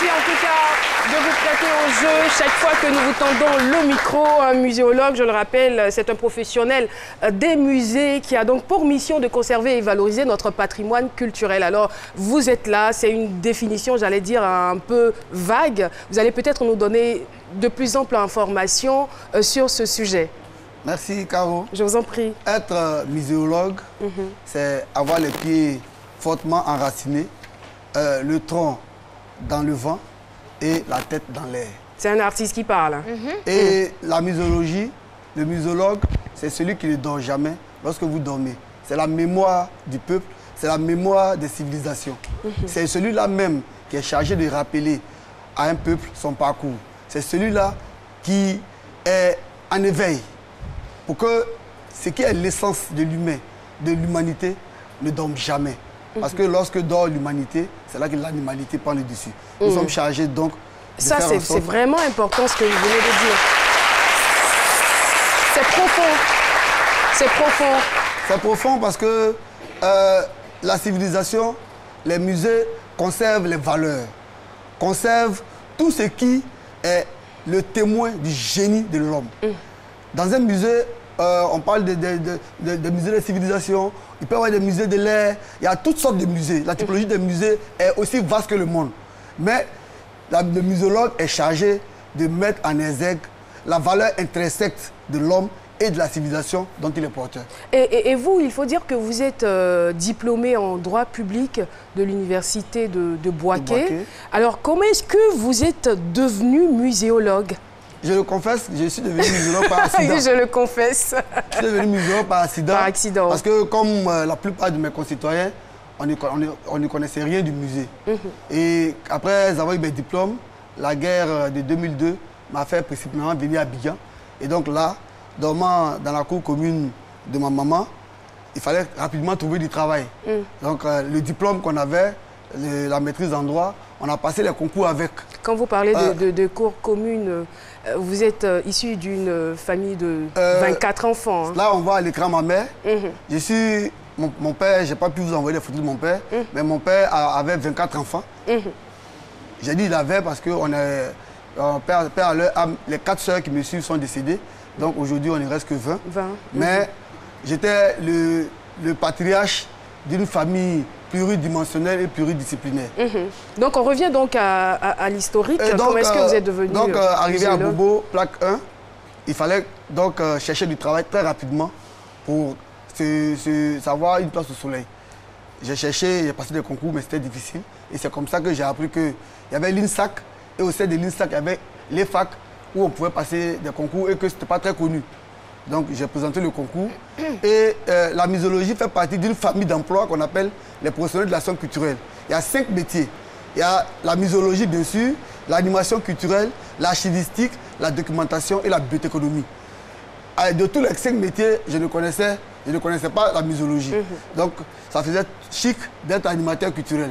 Merci en tout cas de vous prêter au jeu. Chaque fois que nous vous tendons le micro, un muséologue, je le rappelle, c'est un professionnel des musées qui a donc pour mission de conserver et valoriser notre patrimoine culturel. Alors, vous êtes là, c'est une définition, j'allais dire, un peu vague. Vous allez peut-être nous donner de plus amples informations sur ce sujet. Merci, Caro. Je vous en prie. Être muséologue, c'est avoir les pieds fortement enracinés, le tronc dans le vent et la tête dans l'air. C'est un artiste qui parle. Et la muséologie, le muséologue, c'est celui qui ne dort jamais lorsque vous dormez. C'est la mémoire du peuple, c'est la mémoire des civilisations. C'est celui-là même qui est chargé de rappeler à un peuple son parcours. C'est celui-là qui est en éveil pour que ce qui est l'essence de l'humain, de l'humanité, ne dorme jamais. Parce que lorsque dort l'humanité, c'est là que l'animalité prend le dessus. Nous sommes chargés donc de ça, c'est vraiment important ce que vous venez de dire. C'est profond. C'est profond. C'est profond parce que la civilisation, les musées conservent les valeurs, conservent tout ce qui est le témoin du génie de l'homme. Dans un musée, on parle de musées de civilisation, il peut y avoir des musées de l'air, il y a toutes sortes de musées. La typologie des musées est aussi vaste que le monde. Mais le muséologue est chargé de mettre en exergue la valeur intrinsèque de l'homme et de la civilisation dont il est porteur. Et vous, il faut dire que vous êtes diplômé en droit public de l'université de Bouaké. Alors, comment est-ce que vous êtes devenu muséologue? Je le confesse, je suis devenu muséologue par accident. Je le confesse. Je suis devenu muséologue par accident. Par accident. Parce que comme la plupart de mes concitoyens, on ne connaissait rien du musée. Et après avoir eu mes diplômes, la guerre de 2002 m'a fait précipitamment venir à Abidjan. Et donc là, dormant dans la cour commune de ma maman, il fallait rapidement trouver du travail. Donc le diplôme qu'on avait, la maîtrise en droit, on a passé les concours avec. Quand vous parlez de cour commune, vous êtes issu d'une famille de 24 enfants. Hein. Là, on voit à l'écran ma mère. Je suis... Mon père, je n'ai pas pu vous envoyer les photos de mon père, mais mon père avait 24 enfants. J'ai dit il avait parce que les 4 sœurs qui me suivent sont décédées. Donc aujourd'hui, on ne reste que 20. Mais j'étais le patriarche d'une famille pluridimensionnelle et pluridisciplinaire. Donc on revient donc à l'historique. Comment est-ce que vous êtes devenu Donc arrivé à Bobo, plaque 1, il fallait donc chercher du travail très rapidement pour savoir une place au soleil. J'ai cherché, j'ai passé des concours, mais c'était difficile. Et c'est comme ça que j'ai appris qu'il y avait l'INSAC, et au sein de l'INSAC, il y avait les facs où on pouvait passer des concours et que ce n'était pas très connu. Donc j'ai présenté le concours. Et la muséologie fait partie d'une famille d'emplois qu'on appelle les professionnels de l'action culturelle. Il y a 5 métiers. Il y a la muséologie, bien sûr, l'animation culturelle, l'archivistique, la documentation et la biotechnologie. De tous les 5 métiers, je ne connaissais pas la muséologie. Donc, ça faisait chic d'être animateur culturel.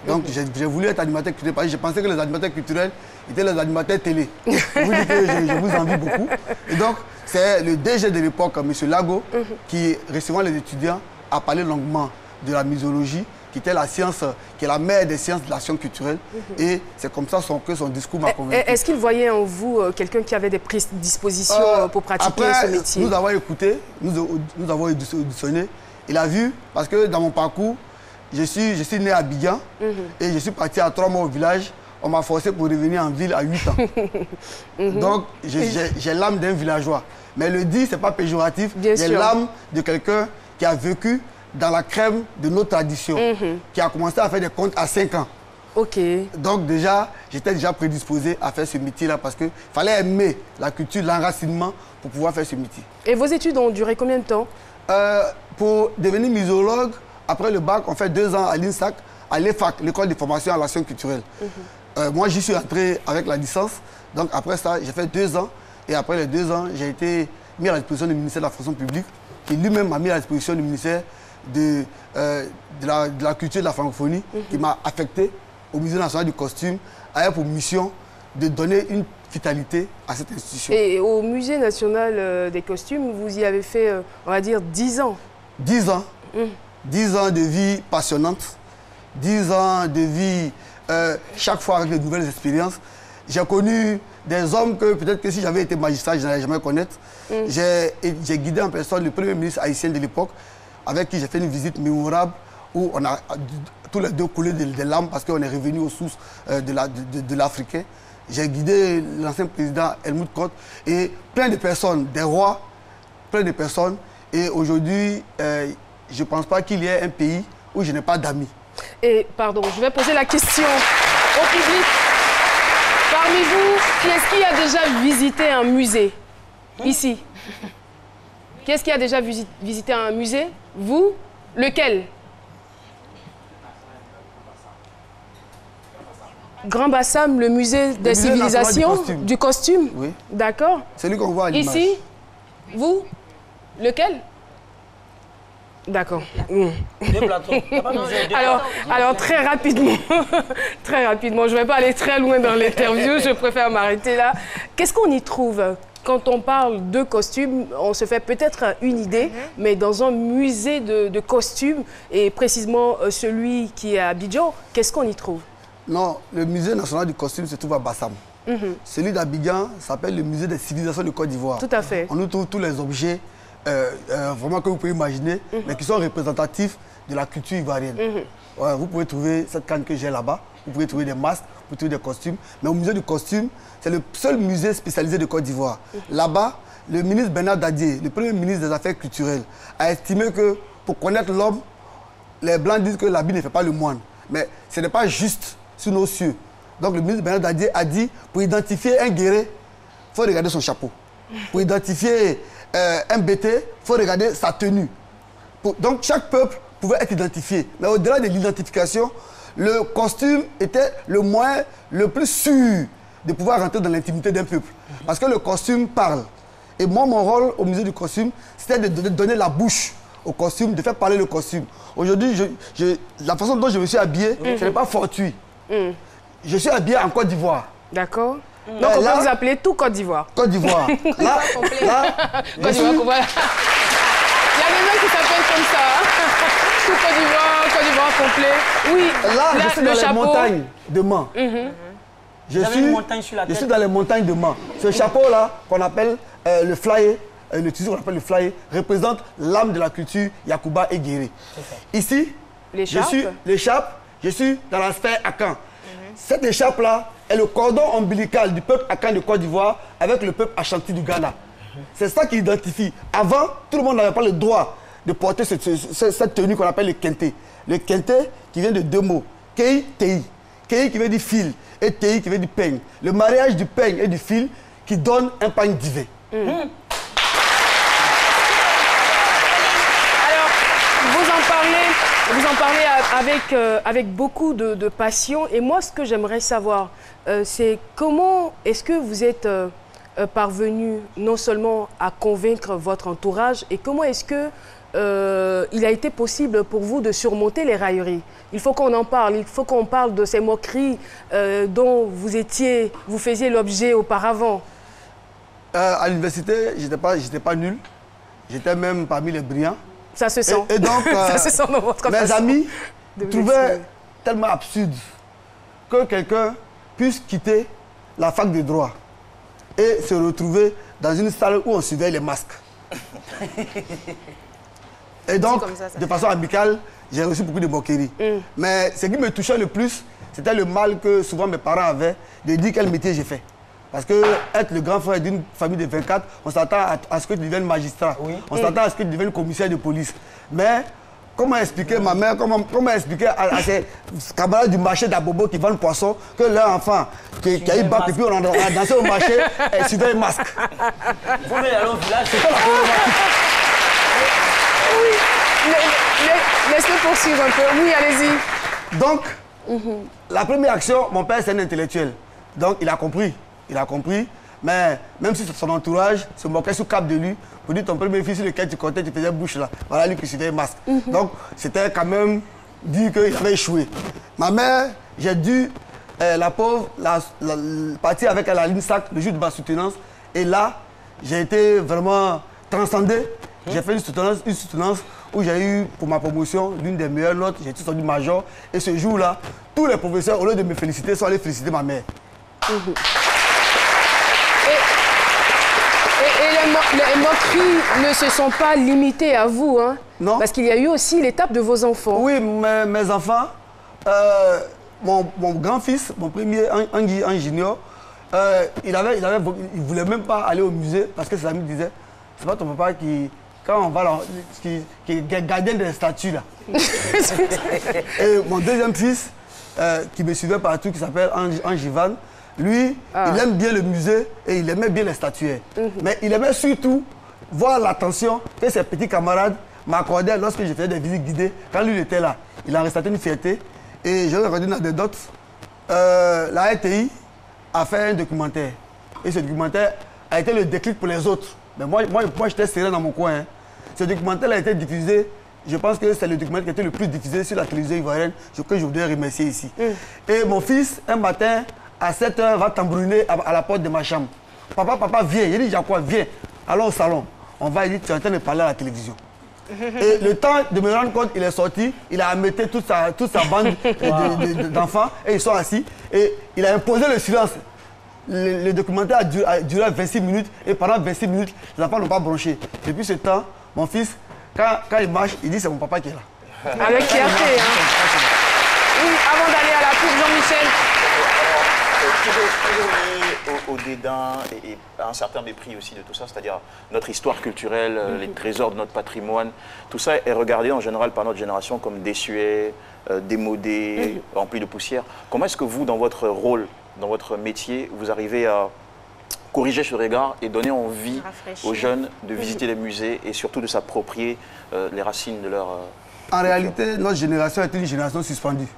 Donc, j'ai voulu être animateur culturel parce que je pensais que les animateurs culturels étaient les animateurs télé. Je vous dis que je vous envie beaucoup. Et donc, c'est le DG de l'époque, M. Lago, qui, recevant les étudiants, a parlé longuement de la muséologie, qui était la science, qui est la mère des sciences de l'action culturelle. Et c'est comme ça que son discours m'a convaincu. Est-ce qu'il voyait en vous quelqu'un qui avait des prédispositions pour pratiquer ce métier? Nous avons écouté, nous avons auditionné. Il a vu, parce que dans mon parcours, je suis né à Abidjan et je suis parti à 3 mois au village. On m'a forcé pour revenir en ville à 8 ans. Donc, j'ai l'âme d'un villageois. Mais le dit, ce n'est pas péjoratif. J'ai l'âme de quelqu'un qui a vécu dans la crème de nos traditions, qui a commencé à faire des contes à 5 ans. Donc déjà, j'étais déjà prédisposé à faire ce métier-là parce qu'il fallait aimer la culture, l'enracinement pour pouvoir faire ce métier. Et vos études ont duré combien de temps? Pour devenir muséologue, après le bac, on fait 2 ans à l'INSAC, à l'EFAC, l'école de formation à l'action culturelle. Moi, j'y suis entré avec la licence. Donc après ça, j'ai fait 2 ans. Et après les 2 ans, j'ai été mis à la disposition du ministère de la fonction publique, qui lui-même m'a mis à la disposition du ministère de la culture et de la francophonie, qui m'a affecté au Musée national du costume, avec pour mission de donner une vitalité à cette institution. Et au Musée national des costumes, vous y avez fait, on va dire, 10 ans. 10 ans. 10 ans de vie passionnante, 10 ans de vie chaque fois avec de nouvelles expériences. J'ai connu des hommes que peut-être que si j'avais été magistrat, je n'allais jamais connaître. J'ai guidé en personne le premier ministre haïtien de l'époque, avec qui j'ai fait une visite mémorable, où on a tous les deux coulé des larmes parce qu'on est revenu aux sources de l'Africain. J'ai guidé l'ancien président Helmut Kohl et plein de personnes, des rois, plein de personnes. Et aujourd'hui, je ne pense pas qu'il y ait un pays où je n'ai pas d'amis. Et pardon, je vais poser la question au public. Parmi vous, qui est-ce qui a déjà visité un musée? Ici. Qui est-ce qui a déjà visité un musée? Vous? Lequel? Grand Bassam, le musée des civilisations, du costume. Oui. D'accord. Celui qu'on voit à l'image. Ici, vous, lequel? D'accord. Deux plateaux. Alors très rapidement, très rapidement, je ne vais pas aller très loin dans l'interview, je préfère m'arrêter là. Qu'est-ce qu'on y trouve? Quand on parle de costumes, on se fait peut-être une idée, mais dans un musée de costumes, et précisément celui qui est à Abidjan, qu'est-ce qu'on y trouve? Non, le musée national du costume se trouve à Bassam. Celui d'Abidjan s'appelle le musée des civilisations de Côte d'Ivoire. Tout à fait. On y trouve tous les objets vraiment que vous pouvez imaginer, mais qui sont représentatifs de la culture ivoirienne. Ouais, vous pouvez trouver cette canne que j'ai là-bas, vous pouvez trouver des masques, vous pouvez trouver des costumes, mais au musée du costume, c'est le seul musée spécialisé de Côte d'Ivoire. Là-bas, le ministre Bernard Dadier, le premier ministre des Affaires culturelles, a estimé que pour connaître l'homme, les Blancs disent que l'habit ne fait pas le moine. Mais ce n'est pas juste sur nos cieux. Donc le ministre Bernard Dadier a dit, pour identifier un guerrier, il faut regarder son chapeau. Pour identifier un BT, il faut regarder sa tenue. Donc chaque peuple pouvait être identifié. Mais au-delà de l'identification, le costume était le moyen le plus sûr de pouvoir rentrer dans l'intimité d'un peuple. Parce que le costume parle. Et moi, mon rôle au musée du costume, c'était de donner la bouche au costume, de faire parler le costume. Aujourd'hui, la façon dont je me suis habillé, ce n'est pas fortuit. Je suis habillé en Côte d'Ivoire. D'accord. Donc on peut vous appeler tout Côte d'Ivoire. Côte d'Ivoire. Côte d'Ivoire, voilà. Il y a des gens qui s'appellent comme ça. Hein. Tout Côte d'Ivoire complet. Oui. Là, je suis dans les montagnes de Mans. Je suis dans les montagnes de Mans. Ce chapeau-là, qu'on appelle le flyer, le tissu qu'on appelle le flyer, représente l'âme de la culture Yakuba et Guéré. Ici, l'écharpe, je suis dans la sphère Akan. Cette écharpe-là est le cordon ombilical du peuple Akan de Côte d'Ivoire avec le peuple Ashanti du Ghana. C'est ça qui identifie. Avant, tout le monde n'avait pas le droit de porter cette tenue qu'on appelle le kente. Le kente qui vient de deux mots. Kei, tei. Kei qui veut dire fil et tei qui veut dire peigne. Le mariage du peigne et du fil qui donne un peigne divin. Alors, vous en parlez avec beaucoup de passion. Et moi, ce que j'aimerais savoir, c'est comment est-ce que vous êtes parvenu non seulement à convaincre votre entourage, et comment est-ce que il a été possible pour vous de surmonter les railleries? Il faut qu'on en parle, il faut qu'on parle de ces moqueries dont vous faisiez l'objet auparavant. À l'université, je n'étais pas nul. J'étais même parmi les brillants. Ça se sent. Et donc, ça se sent dans votre mes amis trouvaient tellement absurde que quelqu'un puisse quitter la fac de droit et se retrouver dans une salle où on surveille les masques. Et donc, de façon amicale, j'ai reçu beaucoup de moqueries. Mais ce qui me touchait le plus, c'était le mal que souvent mes parents avaient de dire quel métier j'ai fait. Parce que être le grand frère d'une famille de 24, on s'attend à ce que tu deviennes magistrat. On s'attend à ce que tu deviennes commissaire de police. Mais comment expliquer ma mère, comment expliquer à ses camarades du marché d'Abobo qui vendent poisson que leur enfant qui a eu bac et puis on a dansé au marché et suivait un masque. Vous voulez aller au village, c'est quoi la problématique? Oui, laissez-le poursuivre un peu. Oui, allez-y. Donc, la première action, mon père c'est un intellectuel. Donc il a compris. Il a compris, mais même si son entourage se moquait sous cap de lui, pour dire ton premier fils sur lequel tu comptais, tu faisais bouche là. Voilà lui qui suivait le masque. Donc c'était quand même dit qu'il avait échoué. Ma mère, j'ai dû, la pauvre, partir avec elle à l'INSAC le jour de ma soutenance. Et là, j'ai été vraiment transcendé. J'ai fait une soutenance où j'ai eu pour ma promotion l'une des meilleures notes, j'ai tout sorti major. Et ce jour-là, tous les professeurs, au lieu de me féliciter, sont allés féliciter ma mère. Et les moqueries ne se sont pas limitées à vous, hein? Non. Parce qu'il y a eu aussi l'étape de vos enfants. Oui, mes enfants, mon grand-fils, mon premier, un junior, il voulait même pas aller au musée parce que ses amis disaient, c'est pas ton papa qui, quand on va là, qui est gardien des statues là. Et mon deuxième fils, qui me suivait partout, qui s'appelle Angivan, lui, il aime bien le musée et il aimait bien les statuaires. Mais il aimait surtout voir l'attention que ses petits camarades m'accordaient lorsque je faisais des visites guidées. Quand lui il était là, il en restait une fierté. Et je vais raconter une anecdote. La RTI a fait un documentaire. Et ce documentaire a été le déclic pour les autres. Mais moi j'étais serré dans mon coin. Hein. Ce documentaire a été diffusé. Je pense que c'est le documentaire qui a été le plus diffusé sur la télévision ivoirienne, que je voudrais remercier ici. Et mon fils, un matin, à 7 h, va tambouriner à la porte de ma chambre. Papa, viens. Il dit, Jacques, viens. Allons au salon. On va, il dit, tu es en train de parler à la télévision. Et le temps de me rendre compte, il est sorti, il a amené toute sa bande d'enfants, et ils sont assis. Et il a imposé le silence. Le documentaire a duré 26 minutes, et pendant 26 minutes, les enfants n'ont pas bronché. Depuis ce temps, mon fils, quand il marche, il dit c'est mon papa qui est là. Avec fierté, hein. Oui, avant d'aller à la coupe, Jean-Michel. Au dédain et à un certain mépris aussi de tout ça, c'est-à-dire notre histoire culturelle, les trésors de notre patrimoine, tout ça est regardé en général par notre génération comme désuet, démodé, rempli de poussière. Comment est-ce que vous, dans votre rôle, dans votre métier, vous arrivez à corriger ce regard et donner envie aux jeunes de visiter les musées et surtout de s'approprier les racines de leur... En réalité, notre génération est une génération suspendue.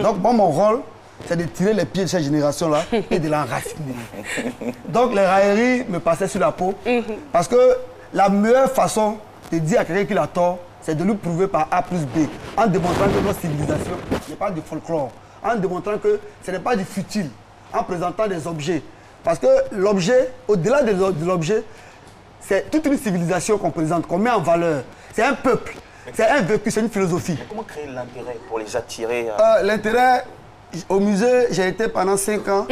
Donc, moi, mon rôle, c'est de tirer les pieds de cette génération-là et de l'enraciner. Donc, les railleries me passaient sur la peau parce que la meilleure façon de dire à quelqu'un qu'il a tort, c'est de lui prouver par A plus B, en démontrant que notre civilisation n'est pas du folklore, en démontrant que ce n'est pas du futile, en présentant des objets. Parce que l'objet, au-delà de l'objet, c'est toute une civilisation qu'on présente, qu'on met en valeur. C'est un peuple, c'est un vécu, c'est une philosophie. Mais comment créer l'intérêt pour les attirer L'intérêt, au musée, j'ai été pendant 5 ans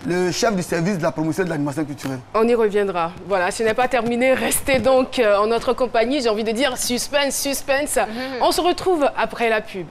le chef du service de la promotion de l'animation culturelle. On y reviendra. Voilà, ce n'est pas terminé. Restez donc en notre compagnie. J'ai envie de dire suspense, suspense. On se retrouve après la pub.